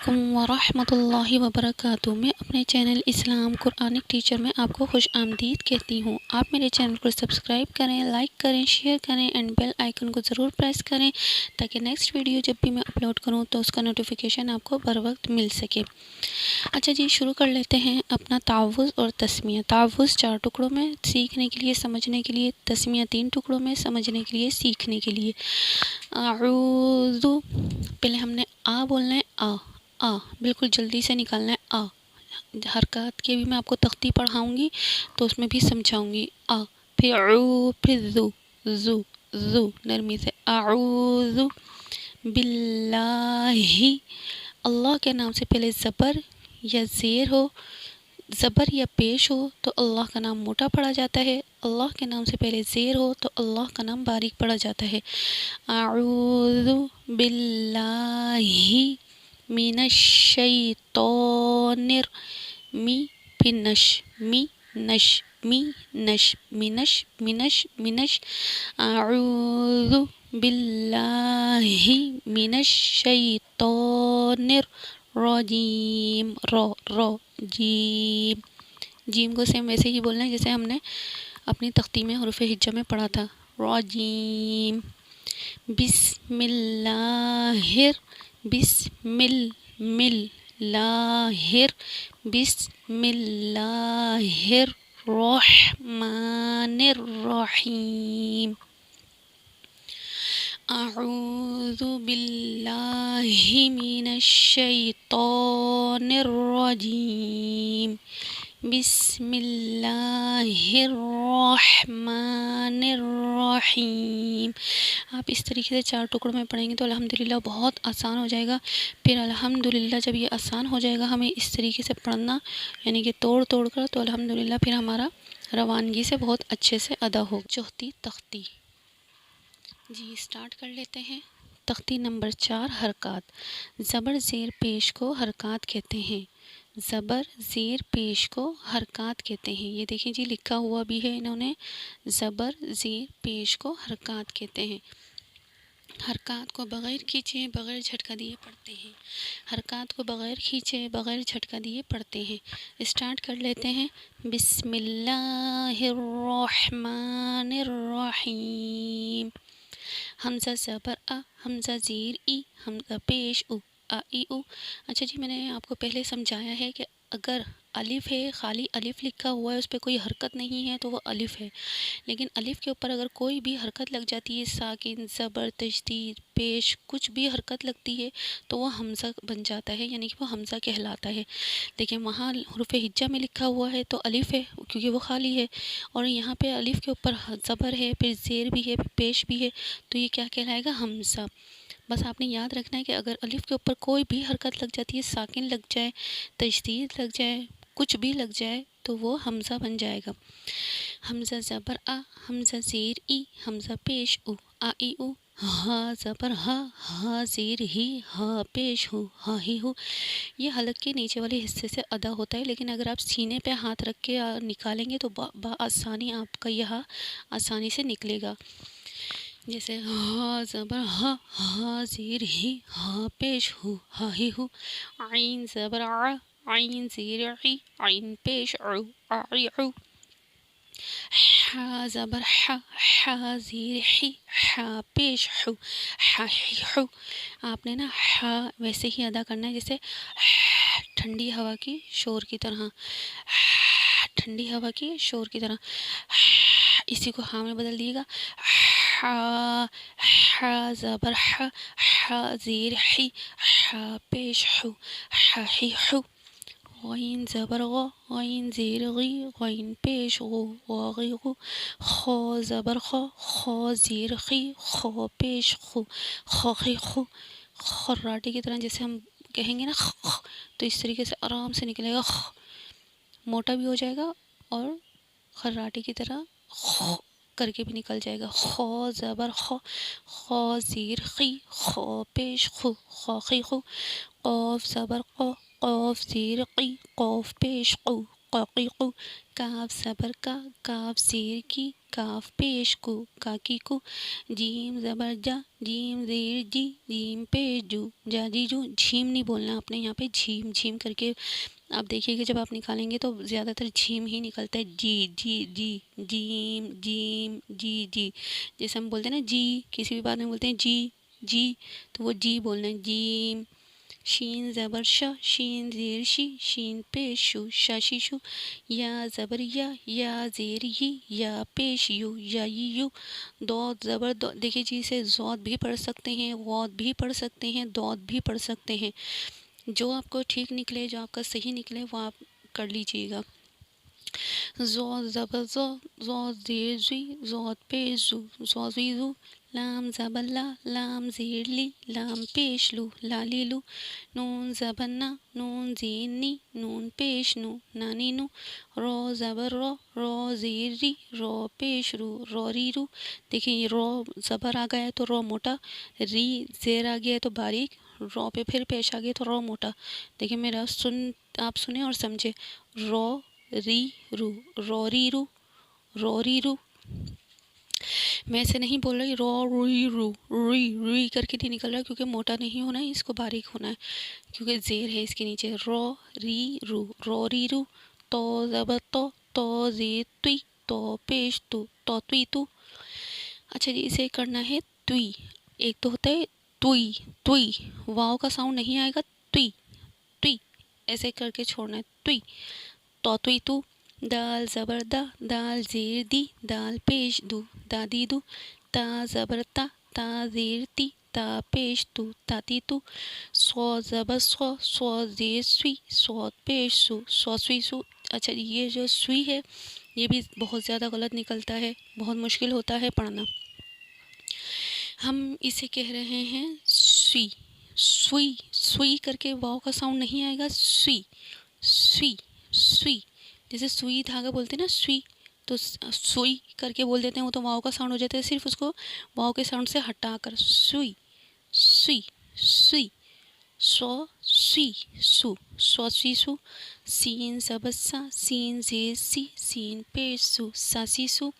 علیکم ورحمۃ اللہ وبرکاتہ۔ میں اپنے چینل اسلام قرآنک ٹیچر میں آپ کو خوش آمدید کہتی ہوں۔ آپ میرے چینل کو سبسکرائب کریں، لائک کریں، شیئر کریں اینڈ بیل آئیکن کو ضرور پریس کریں تاکہ نیکسٹ ویڈیو جب بھی میں اپلوڈ کروں تو اس کا نوٹیفیکیشن آپ کو بر وقت مل سکے۔ اچھا جی، شروع کر لیتے ہیں اپنا تعوذ اور تسمیہ۔ تعوذ 4 ٹکڑوں میں سیکھنے کے لیے، سمجھنے کے لیے، تسمیہ 3 ٹکڑوں میں سمجھنے کے لیے، سیکھنے کے لیے۔ اعوذ، پہلے ہم نے آ بولنا ہے، آ بالکل جلدی سے نکالنا ہے آ۔ حرکات کے بھی میں آپ کو تختی پڑھاؤں گی تو اس میں بھی سمجھاؤں گی۔ آ، پھر عو، پھر زو نرمی سے۔ اعوذ باللہ، اللہ کے نام سے پہلے زبر یا زیر ہو، زبر یا پیش ہو تو اللہ کا نام موٹا پڑھا جاتا ہے، اللہ کے نام سے پہلے زیر ہو تو اللہ کا نام باریک پڑھا جاتا ہے۔ اعوذ باللہ من الشیطان می، پھر نش، می نش، می نش، منش منش منش۔ اعوذ باللہ من الشیطان الرجیم، رو جیم، جیم کو سیم ویسے ہی بولنا ہے جیسے ہم نے اپنی تختی میں حروف ہجا میں پڑھا تھا، رجیم۔ بسم اللہ، بسم اللہ، بسم اللہ الرحمن الرحیم۔ اعوذ باللہ من الشیطان الرجیم، بسم اللہ الرحمن الرحیم۔ آپ اس طریقے سے 4 ٹکڑوں میں پڑھیں گے تو الحمدللہ بہت آسان ہو جائے گا۔ پھر الحمدللہ جب یہ آسان ہو جائے گا ہمیں اس طریقے سے پڑھنا، یعنی کہ توڑ توڑ کر، تو الحمدللہ پھر ہمارا روانگی سے بہت اچھے سے ادا ہوگا۔ چوتھی تختی، جی سٹارٹ کر لیتے ہیں۔ تختی نمبر 4، حرکات۔ زبر زیر پیش کو حرکات کہتے ہیں، زبر زیر پیش کو حرکات کہتے ہیں۔ یہ دیکھیں جی، لکھا ہوا بھی ہے انہوں نے، زبر زیر پیش کو حرکات کہتے ہیں۔ حرکات کو بغیر کھینچے، بغیر جھٹکا دیے پڑھتے ہیں، حرکات کو بغیر کھینچے، بغیر جھٹکا دیے پڑھتے ہیں۔ اسٹارٹ کر لیتے ہیں۔ بسم اللہ الرحمن الرحیم۔ حمزہ زبر آ، حمزہ زیر ای، حمزہ پیش او، آ ای او۔ اچھا جی، میں نے آپ کو پہلے سمجھایا ہے کہ اگر الف ہے، خالی الف لکھا ہوا ہے، اس پہ کوئی حرکت نہیں ہے تو وہ الف ہے، لیکن الف کے اوپر اگر کوئی بھی حرکت لگ جاتی ہے، ساکن، زبر، تشدید، پیش، کچھ بھی حرکت لگتی ہے تو وہ حمزہ بن جاتا ہے، یعنی کہ وہ حمزہ کہلاتا ہے۔ لیکن وہاں حروف ہجا میں لکھا ہوا ہے تو الف ہے کیونکہ وہ خالی ہے، اور یہاں پہ الف کے اوپر زبر ہے، پھر زیر بھی ہے، پھر پیش بھی ہے، تو یہ کیا کہلائے گا؟ حمزہ۔ بس آپ نے یاد رکھنا ہے کہ اگر الف کے اوپر کوئی بھی حرکت لگ جاتی ہے، ساکن لگ جائے، تشدید لگ جائے، کچھ بھی لگ جائے تو وہ حمزہ بن جائے گا۔ حمزہ زبر آ، حمزہ زیر ای، حمزہ پیش او، آ ای او۔ ہا زبر ہا، ہا زیر ہی، ہا پیش ہو، ہا ہی ہو۔ یہ حلق کے نیچے والے حصے سے ادا ہوتا ہے، لیکن اگر آپ سینے پہ ہاتھ رکھ کے نکالیں گے تو بآسانی آپ کا یہ ہا آسانی سے نکلے گا۔ جیسے ہا زبر ہا، ہا زیر ہی، ہا پیش ہو، ہا ہی ہو۔ عین زبر ع، عین زیر عی، عین پیش عو، آ ای عو۔ حا زبر ح، حا زیر حی، حا پیش حو، حا ہی حو۔ آپ نے نا حا ویسے ہی ادا کرنا ہے جیسے ٹھنڈی ہوا کی شور کی طرح، ٹھنڈی ہوا کی شور کی طرح، اسی کو ہاں میں بدل دیے گا۔ حا، حا زبر ح، حا زیر حی، حا پیش حو، حا ہی حو۔ غین زبر غ، غین زیر غی، غین پیش غو، غا غی غو۔ خا زبر خا، خا زیر خی، خا پیش خو، خا خی خو۔ خراٹے کی طرح جیسے ہم کہیں گے نا خ، تو اس طریقے سے آرام سے نکلے گا، خ موٹا بھی ہو جائے گا اور خراٹے کی طرح خ کر کے بھی نکل جائے گا۔ خا زبر خا، خا زیر خی، خا پیش خو، خا خی خو۔ قاف زبر قا، قاف زیر قی، قاف پیش قو، قوقیقو، کاف زبر کا، کاف زیر کی، کاف پیش کو، کاکی کو، جیم زبر جا، جیم زیر جی، جیم پیش جو، جا جی جو، جھیم نہیں بولنا آپ نے یہاں پہ، جھیم جھیم کر کے آپ دیکھیے کہ جب آپ نکالیں گے تو زیادہ تر جھیم ہی نکلتا ہے، جی جی جی، جیم جیم جی جی، جیسے ہم بولتے ہیں نا جی، کسی بھی بات میں بولتے ہیں جی جی، تو وہ جی بولنا ہے، جیم۔ شین زبر شا، شین زیر شی، شین پیش شو، شا شیشو، یا زبر یا زیر ہی، یا پیش یو، یا یو، دود زبر دو، دیکھیے جی اسے زود بھی پڑھ سکتے ہیں، غود بھی پڑھ سکتے ہیں، دود بھی پڑھ سکتے ہیں، جو آپ کو ٹھیک نکلے، جو آپ کا صحیح نکلے وہ آپ کر لیجئے گا۔ زو زبر زو، زو زیر زی، زود پیش زو، زو زی زو، لام زبر لا، لام زیر لی، لام پیش لو، لالی لو، نون زبر نا، نون زیر نی، نون پیش نو، نانی نو، رو زبر رو، رو زیر ری، رو پیش رو، رو ری رو، دیکھیں یہ رو زبر آ گیا ہے تو رو موٹا، ری زیر آ گیا ہے تو باریک، رو پہ پھر پیش آ گیا تو رو موٹا، دیکھیں میرا آپ سنیں اور سمجھے، رو ری رو، رو ری رو، رو ری رو، میں ایسے نہیں بول رہی رو روئی رو، روئی روئی کر کے نہیں نکل رہا کیونکہ موٹا نہیں ہونا ہے، اس کو باریک ہونا ہے کیونکہ زیر ہے اس کے نیچے، رو ری رو، رو ری رو، تو زبر تو زیر توی، تو پیش تو توی تو، اچھا جی اسے کرنا ہے توی، ایک تو ہوتا ہے توی، توی واؤ کا ساؤنڈ نہیں آئے گا، توی توی ایسے کر کے چھوڑنا ہے، توی تو توی تو، دال زبر دا، دال زیر دی، دال پیش دو، دادی دو، تا زبر تا، تا زیر تی، تا پیش تو، تاتی تو، سو زبر سو، سو زیر سوی، سو پیش سو، سو سوی سو، اچھا جی یہ جو سوی ہے یہ بھی بہت زیادہ غلط نکلتا ہے، بہت مشکل ہوتا ہے پڑھنا، ہم اسے کہہ رہے ہیں سوئی، سوئی سوئی کر کے واؤ کا ساؤنڈ نہیں آئے گا، سوئی سوئی سوئی، جیسے سوئی دھاگا بولتے ہیں نا سوئی، تو سوئی کر کے بول دیتے ہیں وہ تو واؤ کا ساؤنڈ ہو جاتا ہے، صرف اس کو واؤ کے ساؤنڈ سے ہٹا کر سوئی سوئی سوئی، سو سوئی سو، سو سوئی سو، سین زبر سا، سین زیر سی، سین پیش سو، سا سی سو،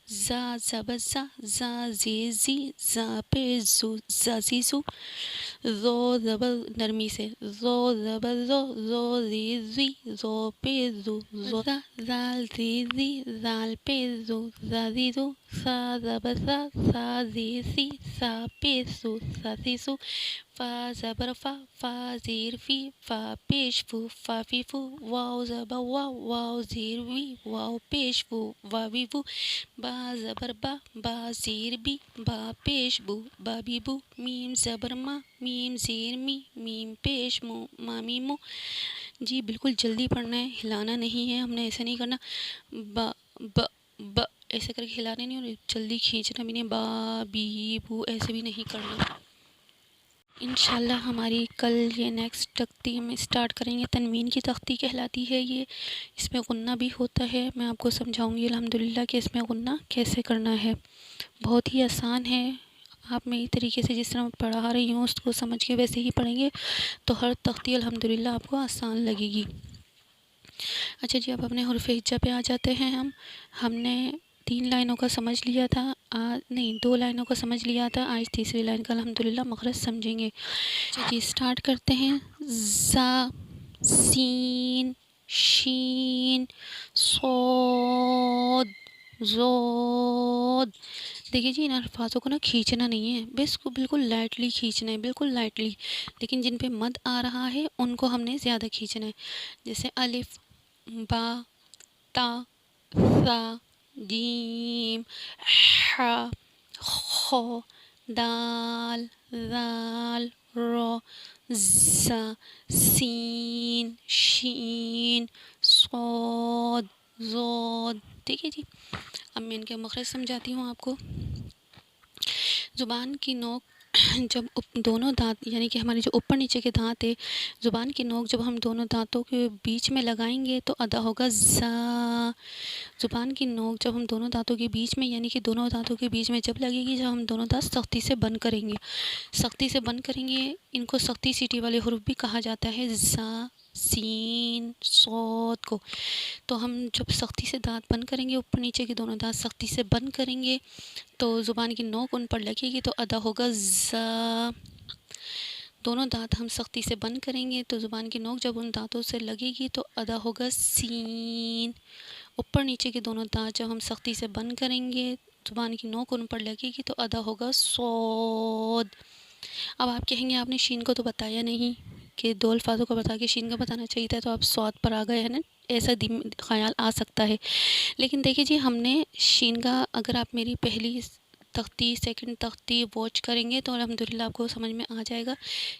زا زبر زا، زا زیر زی، زا پیش زو، زا زی سو، زو زبر نرمی سے، زو زبر زو، زو زیر زی، زو پیش زو، زو زا، زال زیر زی، زال پیش زو، زا زی زو، سا زبر سا، سا زیر سی، سا پیش زو، سا سی سو، فا زبر فا، فا زیر فی، فا پیش فو، فا فی فو، واو زبر واو، واو زیر وی، واو پیش فو، واوی وو، با زبر با، با زیر بی، با پیش بو، بابی بو، میم زبر ما، میم زیر می، میم پیش مو، مامی مو، جی بالکل جلدی پڑھنا ہے، ہلانا نہیں ہے، ہم نے ایسے نہیں کرنا، با ب ب ایسے کر کے ہلانے نہیں، اور جلدی کھینچنا بھی نہیں، با بی بو ایسے بھی نہیں کرنا۔ انشاءاللہ ہماری کل یہ نیکسٹ تختی ہم اسٹارٹ کریں گے، تنوین کی تختی کہلاتی ہے یہ، اس میں غنہ بھی ہوتا ہے، میں آپ کو سمجھاؤں گی الحمدللہ کہ اس میں غنہ کیسے کرنا ہے، بہت ہی آسان ہے، آپ میری طریقے سے جس طرح پڑھا رہی ہوں اس کو سمجھ کے ویسے ہی پڑھیں گے تو ہر تختی الحمدللہ آپ کو آسان لگے گی۔ اچھا جی اب اپنے حرف ہجا پہ آ جاتے ہیں، ہم نے 3 لائنوں کا سمجھ لیا تھا، نہیں 2 لائنوں کا سمجھ لیا تھا، آج تیسری لائن کا الحمدللہ مخرج سمجھیں گے۔ جی اسٹارٹ کرتے ہیں، زا، سین، شین، صاد، زود، دیکھیے جی ان الفاظوں کو نا کھینچنا نہیں ہے، بس کو بالکل لائٹلی کھینچنا ہے، بالکل لائٹلی، لیکن جن پہ مد آ رہا ہے ان کو ہم نے زیادہ کھینچنا ہے، جیسے الف، با، تا، ثا، جیم، ح، خ، دال، ذال، رو، زا، سین، شین، صاد، زود، ٹھیک ہے جی، اب میں ان کے مخرج سمجھاتی ہوں آپ کو۔ زبان کی نوک جب دونوں دانت یعنی کہ ہمارے جو اوپر نیچے کے دانت ہے، زبان کی نوک جب ہم دونوں دانتوں کے بیچ میں لگائیں گے تو ادا ہوگا زا، زبان کی نوک جب ہم دونوں دانتوں کے بیچ میں یعنی کہ دونوں دانتوں کے بیچ میں جب لگے گی، جب ہم دونوں دانت سختی سے بند کریں گے، سختی سے بند کریں گے، ان کو سختی سیٹی والے حروف بھی کہا جاتا ہے، زا، سین صاد کو. تو ہم جب سختی سے دانت بند کریں گے، اوپر نیچے کے دونوں دانت سختی سے بند کریں گے تو زبان کی نوک ان پر لگے گی تو ادا ہوگا زا. دونوں دانت ہم سختی سے بند کریں گے تو زبان کی نوک جب ان دانتوں سے لگے گی تو ادا ہوگا سین. اوپر نیچے کے دونوں دانت جب ہم سختی سے بند کریں گے، زبان کی نوک ان پر لگے گی تو ادا ہوگا صاد. اب آپ کہیں گے آپ نے شین کو تو بتایا نہیں، کہ دو الفاظوں کو بتا کے شین کا بتانا چاہیے تھا، تو آپ صاد پر آ گئے ہیں نا، ایسا خیال آ سکتا ہے. لیکن دیکھیے جی، ہم نے شین کا، اگر آپ میری پہلی تختی سیکنڈ تختی واچ کریں گے تو الحمدللہ آپ کو سمجھ میں آ جائے گا.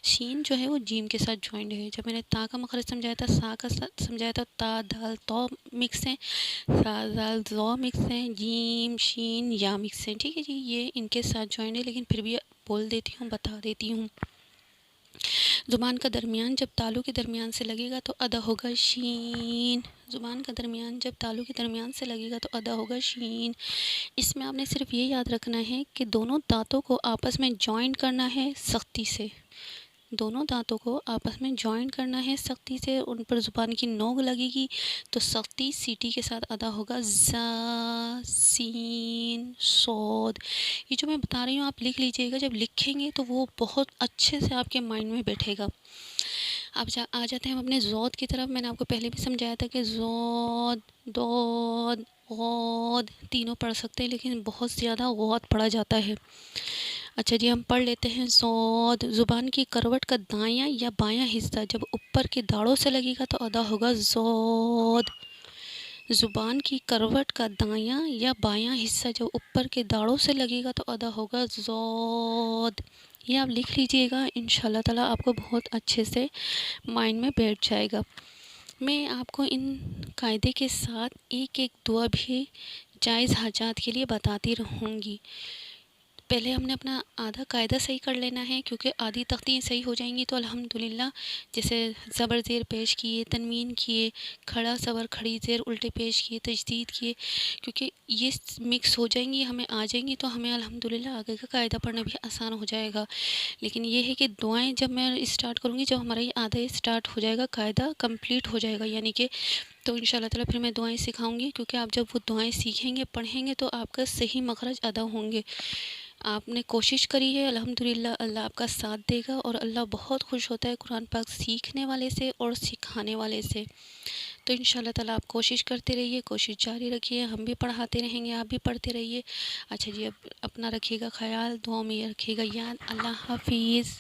شین جو ہے وہ جیم کے ساتھ جوائنڈ ہے. جب میں نے تا کا مخرج سمجھایا تھا، سا کا سمجھایا تھا، تا دال تو مکس ہیں، سا دال زو مکس ہیں، جیم شین یا مکس ہیں. ٹھیک ہے جی، یہ ان کے ساتھ جوائنڈ ہے، لیکن پھر بھی بول دیتی ہوں، بتا دیتی ہوں. زبان کا درمیان جب تالو کے درمیان سے لگے گا تو ادا ہوگا شین. زبان کا درمیان جب تالو کے درمیان سے لگے گا تو ادا ہوگا شین. اس میں آپ نے صرف یہ یاد رکھنا ہے کہ دونوں دانتوں کو آپس میں جوائنٹ کرنا ہے سختی سے. دونوں دانتوں کو آپس میں جوائنٹ کرنا ہے سختی سے، ان پر زبان کی نوک لگے گی تو سختی سیٹی کے ساتھ ادا ہوگا زا سین صاد. یہ جو میں بتا رہی ہوں آپ لکھ لیجئے گا، جب لکھیں گے تو وہ بہت اچھے سے آپ کے مائنڈ میں بیٹھے گا. اب آ جاتے ہیں ہم اپنے زود کی طرف. میں نے آپ کو پہلے بھی سمجھایا تھا کہ زود، دود، غود تینوں پڑھ سکتے ہیں، لیکن بہت زیادہ غود پڑھا جاتا ہے. اچھا جی، ہم پڑھ لیتے ہیں زود. زبان کی کروٹ کا دایاں یا بایاں حصہ جب اوپر کے داڑوں سے لگے گا تو ادا ہوگا زود. زبان کی کروٹ کا دایاں یا بایاں حصہ جب اوپر کے داڑوں سے لگے گا تو ادا ہوگا زود. یہ آپ لکھ لیجئے گا، انشاءاللہ تعالی آپ کو بہت اچھے سے مائنڈ میں بیٹھ جائے گا. میں آپ کو ان قاعدے کے ساتھ ایک ایک دعا بھی جائز حاجات کے لیے بتاتی رہوں گی. پہلے ہم نے اپنا آدھا قاعدہ صحیح کر لینا ہے، کیونکہ آدھی تختیں صحیح ہو جائیں گی تو الحمدللہ جیسے زبر زیر پیش کیے، تنوین کیے، کھڑا صبر کھڑی زیر الٹے پیش کیے، تجدید کیے، کیونکہ یہ مکس ہو جائیں گی، ہمیں آ جائیں گی تو ہمیں الحمدللہ آگے کا قاعدہ پڑھنا بھی آسان ہو جائے گا. لیکن یہ ہے کہ دعائیں جب میں اسٹارٹ کروں گی، جب ہمارا یہ آدھا اسٹارٹ ہو جائے گا، قاعدہ کمپلیٹ ہو جائے گا، یعنی کہ تو انشاءاللہ تعالی پھر میں دعائیں سکھاؤں گی، کیونکہ آپ جب وہ دعائیں سیکھیں گے، پڑھیں گے تو آپ کا صحیح مخرج ادا ہوں گے. آپ نے کوشش کری ہے، الحمدللہ اللہ آپ کا ساتھ دے گا، اور اللہ بہت خوش ہوتا ہے قرآن پاک سیکھنے والے سے اور سکھانے والے سے. تو انشاءاللہ تعالی آپ کوشش کرتے رہیے، کوشش جاری رکھیے، ہم بھی پڑھاتے رہیں گے، آپ بھی پڑھتے رہیے. اچھا جی، اب اپنا رکھیے گا خیال، دعاؤں میں یہ رکھیے گا یاد. اللہ حافظ.